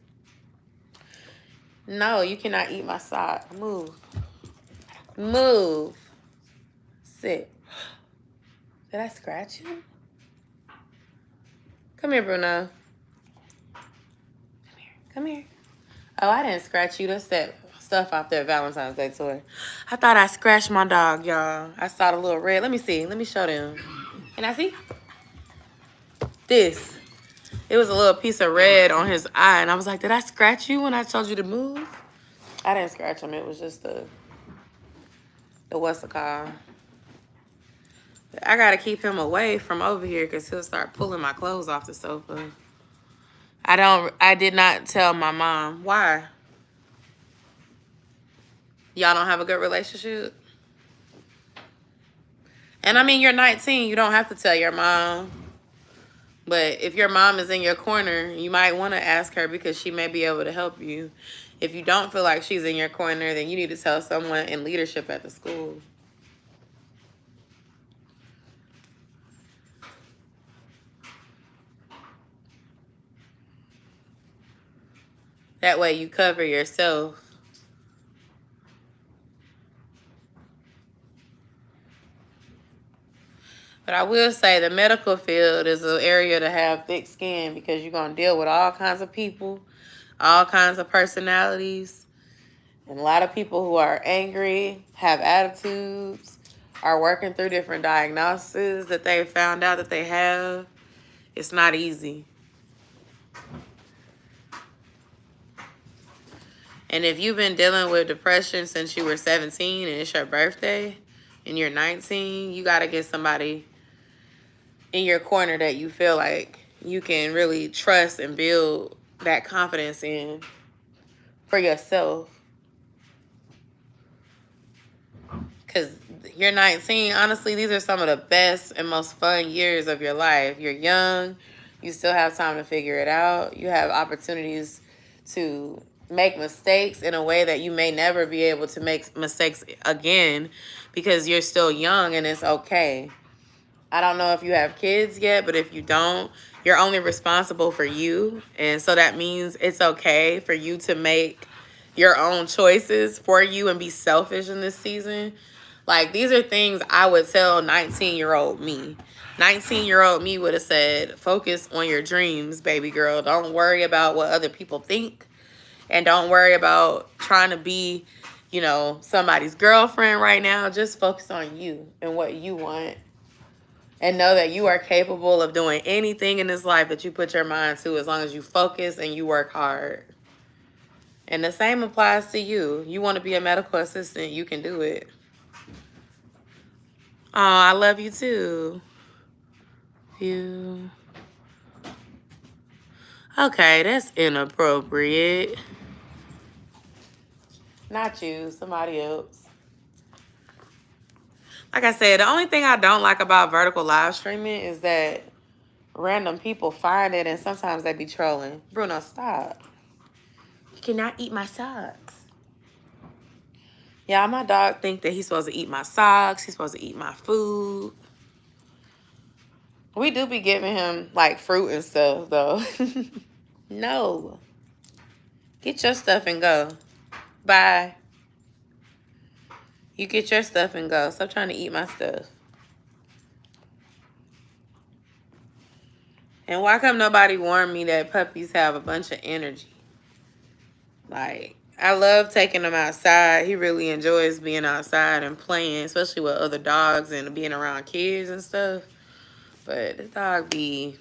No, you cannot eat my sock. Move. Move. Sit. Did I scratch you? Come here, Bruno. Come here. Come here. Oh, I didn't scratch you. That's that stuff off their Valentine's Day toy. I thought I scratched my dog, y'all. I saw the little red. Let me see. Let me show them. Can I see? This. It was a little piece of red on his eye. And I was like, did I scratch you when I told you to move? I didn't scratch him. It was just the what's it called? I got to keep him away from over here because he'll start pulling my clothes off the sofa. I did not tell my mom. Why? Y'all don't have a good relationship? And I mean, you're 19. You don't have to tell your mom. But if your mom is in your corner, you might want to ask her because she may be able to help you. If you don't feel like she's in your corner, then you need to tell someone in leadership at the school. That way you cover yourself. But I will say the medical field is an area to have thick skin because you're going to deal with all kinds of people, all kinds of personalities, and a lot of people who are angry, have attitudes, are working through different diagnoses that they found out that they have. It's not easy. And if you've been dealing with depression since you were 17 and it's your birthday and you're 19, you got to get somebody in your corner that you feel like you can really trust and build that confidence in for yourself. Because you're 19. Honestly, these are some of the best and most fun years of your life. You're young. You still have time to figure it out. You have opportunities to make mistakes in a way that you may never be able to make mistakes again because you're still young and it's okay. I don't know if you have kids yet, but if you don't, you're only responsible for you. And so that means it's okay for you to make your own choices for you and be selfish in this season. Like, these are things I would tell 19-year-old me. 19-year-old me would have said, focus on your dreams, baby girl. Don't worry about what other people think. And don't worry about trying to be, you know, somebody's girlfriend right now. Just focus on you and what you want. And know that you are capable of doing anything in this life that you put your mind to as long as you focus and you work hard. And the same applies to you. You want to be a medical assistant, you can do it. Oh, I love you too. You. Okay, that's inappropriate. Not you, somebody else. Like I said, the only thing I don't like about vertical live streaming is that random people find it and sometimes they be trolling. Bruno, stop. You cannot eat my socks. Yeah, my dog think that he's supposed to eat my socks. He's supposed to eat my food. We do be giving him, like, fruit and stuff, though. No. Get your stuff and go. Bye. You get your stuff and go. Stop trying to eat my stuff. And why come nobody warned me that puppies have a bunch of energy? Like, I love taking him outside. He really enjoys being outside and playing, especially with other dogs and being around kids and stuff. But this dog be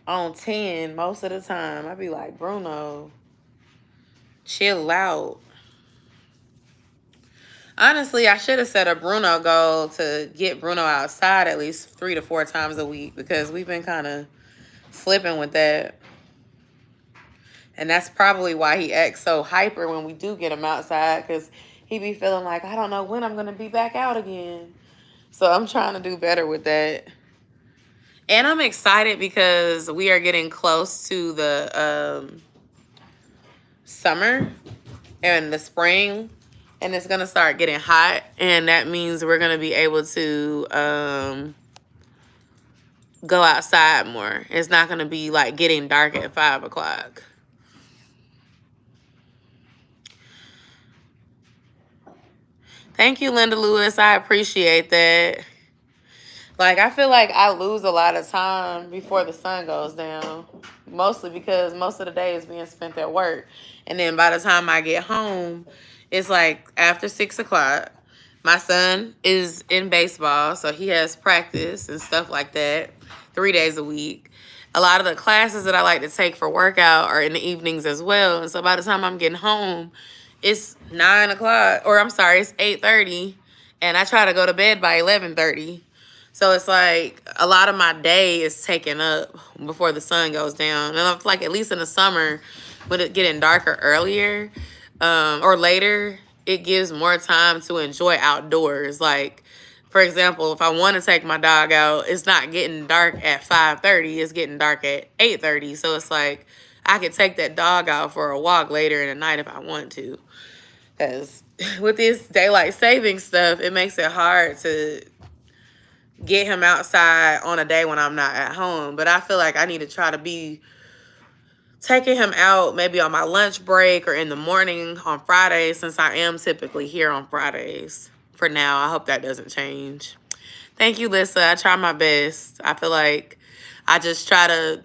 on 10 most of the time. I be like, Bruno, chill out. Honestly, I should have set a Bruno goal to get Bruno outside at least 3 to 4 times a week because we've been kind of slipping with that. And that's probably why he acts so hyper when we do get him outside, because he be feeling like, I don't know when I'm going to be back out again. So I'm trying to do better with that. And I'm excited because we are getting close to the summer and the spring. And it's going to start getting hot. And that means we're going to be able to go outside more. It's not going to be like getting dark at 5 o'clock. Thank you, Linda Lewis. I appreciate that. Like, I feel like I lose a lot of time before the sun goes down. Mostly because most of the day is being spent at work. And then by the time I get home, it's like after 6 o'clock. My son is in baseball, so he has practice and stuff like that 3 days a week. A lot of the classes that I like to take for workout are in the evenings as well. And so by the time I'm getting home, it's 9 o'clock, or I'm sorry, it's 8:30, and I try to go to bed by 11:30. So it's like a lot of my day is taken up before the sun goes down. And I feel like at least in the summer, when it's getting darker earlier or later, it gives more time to enjoy outdoors. Like, for example, if I want to take my dog out, it's not getting dark at 5:30. It's getting dark at 8:30. So it's like I could take that dog out for a walk later in the night if I want to. Because with this daylight saving stuff, it makes it hard to get him outside on a day when I'm not at home. But I feel like I need to try to be taking him out maybe on my lunch break or in the morning on Fridays, since I am typically here on Fridays. For now, I hope that doesn't change. Thank you, Lissa. I try my best. I feel like I just try to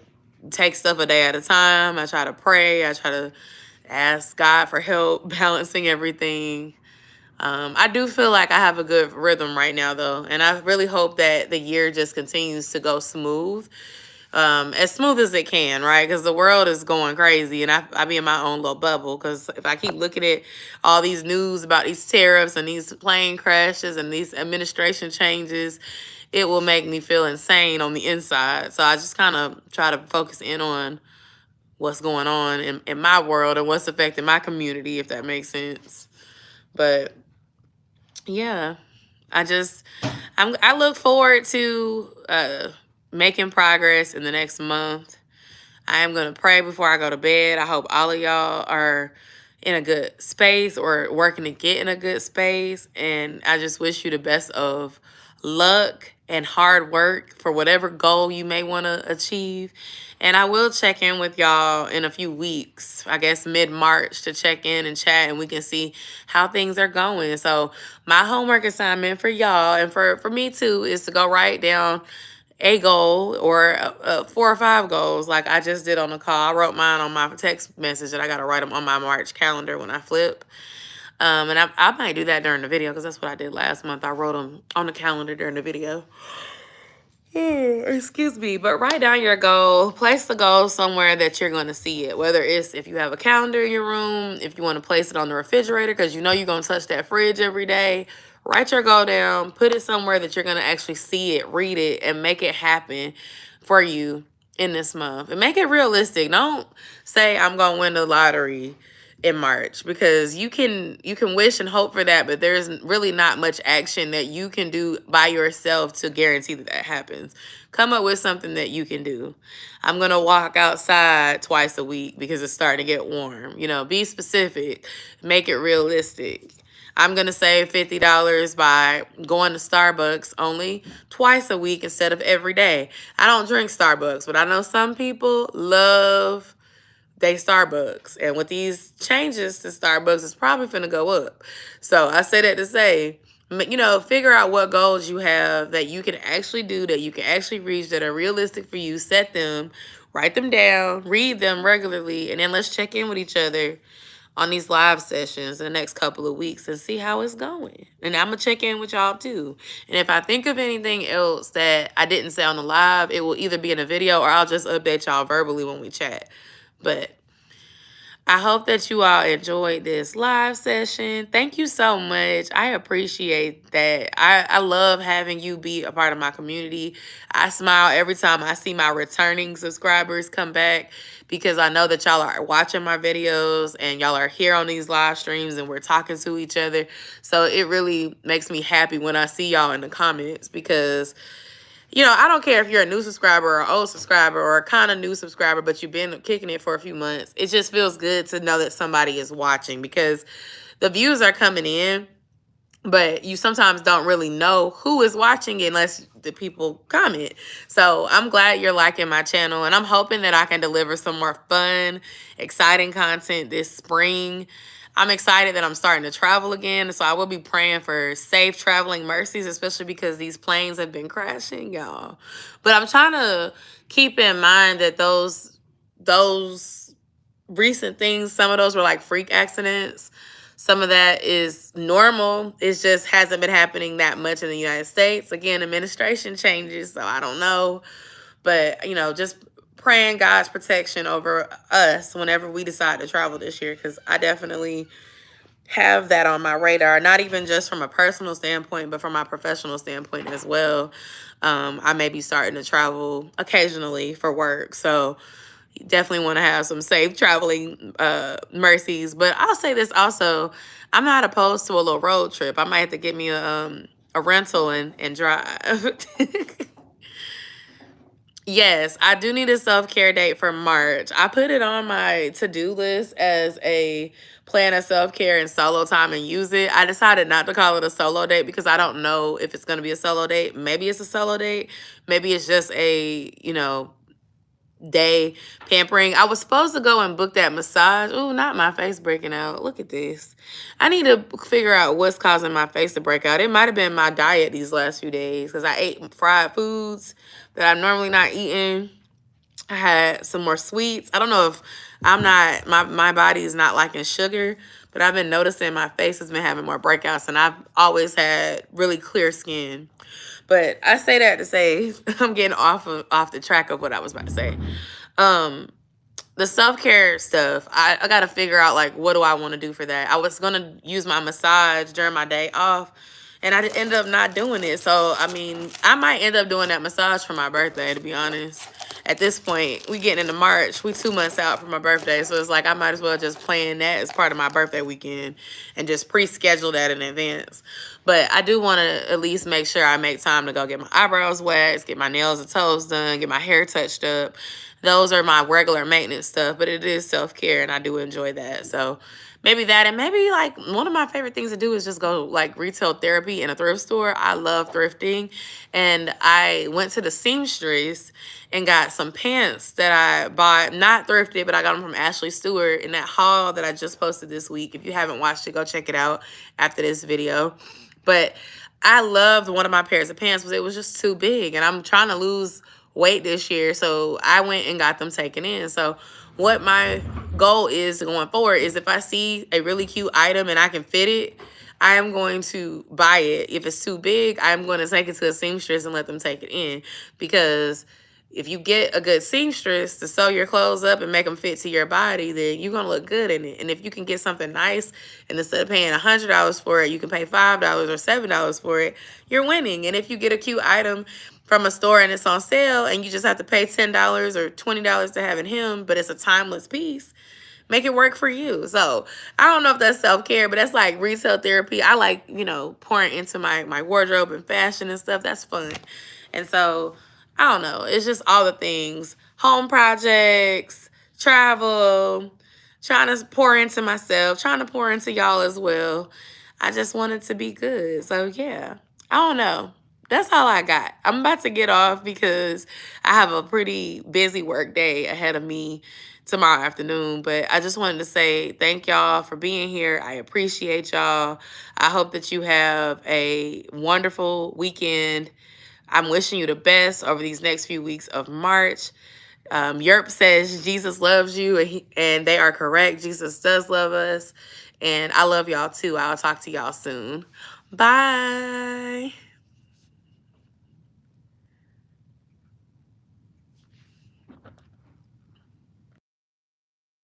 take stuff a day at a time. I try to pray. I try to ask God for help balancing everything. I do feel like I have a good rhythm right now, though. And I really hope that the year just continues to go smooth. As smooth as it can, right? Because the world is going crazy, and I be in my own little bubble. Because if I keep looking at all these news about these tariffs and these plane crashes and these administration changes, it will make me feel insane on the inside. So I just kind of try to focus in on what's going on in my world and what's affecting my community, if that makes sense. But yeah, I look forward to making progress in the next month. I am going to pray before I go to bed. I hope all of y'all are in a good space or working to get in a good space. And I just wish you the best of luck and hard work for whatever goal you may want to achieve. And I will check in with y'all in a few weeks, I guess mid-March, to check in and chat, and we can see how things are going. So my homework assignment for y'all and for me too is to go write down a goal or 4 or 5 goals like I just did on the call. I wrote mine on my text message, and I got to write them on my March calendar when I flip. And I might do that during the video because that's what I did last month. I wrote them on the calendar during the video. Excuse me. But write down your goal. Place the goal somewhere that you're going to see it. Whether it's if you have a calendar in your room, if you want to place it on the refrigerator because you know you're going to touch that fridge every day. Write your goal down. Put it somewhere that you're going to actually see it, read it, and make it happen for you in this month. And make it realistic. Don't say I'm going to win the lottery in March, because you can wish and hope for that, but there's really not much action that you can do by yourself to guarantee that that happens. Come up with something that you can do. I'm going to walk outside twice a week because it's starting to get warm. You know, be specific. Make it realistic. I'm going to save $50 by going to Starbucks only twice a week instead of every day. I don't drink Starbucks, but I know some people love they Starbucks. And with these changes to Starbucks, it's probably finna go up. So I say that to say, you know, figure out what goals you have that you can actually do, that you can actually reach, that are realistic for you. Set them, write them down, read them regularly, and then let's check in with each other on these live sessions in the next couple of weeks and see how it's going. And I'm going to check in with y'all too. And if I think of anything else that I didn't say on the live, it will either be in a video or I'll just update y'all verbally when we chat. But I hope that you all enjoyed this live session. Thank you so much. I appreciate that. I love having you be a part of my community. I smile every time I see my returning subscribers come back because I know that y'all are watching my videos and y'all are here on these live streams and we're talking to each other. So it really makes me happy when I see y'all in the comments because, you know, I don't care if you're a new subscriber or an old subscriber or a kind of new subscriber, but you've been kicking it for a few months. It just feels good to know that somebody is watching because the views are coming in, but you sometimes don't really know who is watching unless the people comment. So I'm glad you're liking my channel, and I'm hoping that I can deliver some more fun, exciting content this spring. I'm excited that I'm starting to travel again, so I will be praying for safe traveling mercies, especially because these planes have been crashing, y'all. But I'm trying to keep in mind that those recent things, some of those were like freak accidents. Some of that is normal. It just hasn't been happening that much in the United States. Again, administration changes, so I don't know. But, you know, just praying God's protection over us whenever we decide to travel this year, because I definitely have that on my radar, not even just from a personal standpoint, but from my professional standpoint as well. I may be starting to travel occasionally for work, so definitely want to have some safe traveling mercies. But I'll say this also, I'm not opposed to a little road trip. I might have to get me a rental and drive. Yes, I do need a self-care date for March. I put it on my to-do list as a plan of self-care and solo time and use it. I decided not to call it a solo date because I don't know if it's going to be a solo date. Maybe it's a solo date. Maybe it's just a, you know, day pampering. I was supposed to go and book that massage. Ooh, not my face breaking out. Look at this. I need to figure out what's causing my face to break out. It might have been my diet these last few days because I ate fried foods that I'm normally not eating. I had some more sweets. I don't know if I'm not, my body is not liking sugar, but I've been noticing my face has been having more breakouts, and I've always had really clear skin. But I say that to say I'm getting off the track of what I was about to say. The self-care stuff, I got to figure out, like, what do I want to do for that? I was going to use my massage during my day off, and I ended up not doing it. So, I mean, I might end up doing that massage for my birthday, to be honest. At this point, we getting into March. We 2 months out from my birthday. So it's like I might as well just plan that as part of my birthday weekend and just pre-schedule that in advance. But I do want to at least make sure I make time to go get my eyebrows waxed, get my nails and toes done, get my hair touched up. Those are my regular maintenance stuff, but it is self-care, and I do enjoy that. So maybe that, and maybe, like, one of my favorite things to do is just go, like, retail therapy in a thrift store. I love thrifting, and I went to the seamstress and got some pants that I bought, not thrifted, but I got them from Ashley Stewart in that haul that I just posted this week. If you haven't watched it, go check it out after this video. But I loved one of my pairs of pants because it was just too big, and I'm trying to lose weight this year, so I went and got them taken in. So what my goal is going forward is if I see a really cute item and I can fit it, I am going to buy it. If it's too big, I'm going to take it to a seamstress and let them take it in, because if you get a good seamstress to sew your clothes up and make them fit to your body, then you're going to look good in it. And if you can get something nice, and instead of paying $100 for it, you can pay $5 or $7 for it, you're winning. And if you get a cute item from a store and it's on sale and you just have to pay $10 or $20 to have it hemmed, but it's a timeless piece, make it work for you. So I don't know if that's self-care, but that's like retail therapy. I like, you know, pouring into my wardrobe and fashion and stuff. That's fun. And so I don't know. It's just all the things. Home projects, travel, trying to pour into myself, trying to pour into y'all as well. I just want it to be good. So, yeah. I don't know. That's all I got. I'm about to get off because I have a pretty busy work day ahead of me tomorrow afternoon. But I just wanted to say thank y'all for being here. I appreciate y'all. I hope that you have a wonderful weekend. I'm wishing you the best over these next few weeks of March. Yerp says Jesus loves you, and they are correct. Jesus does love us, and I love y'all too. I'll talk to y'all soon. Bye.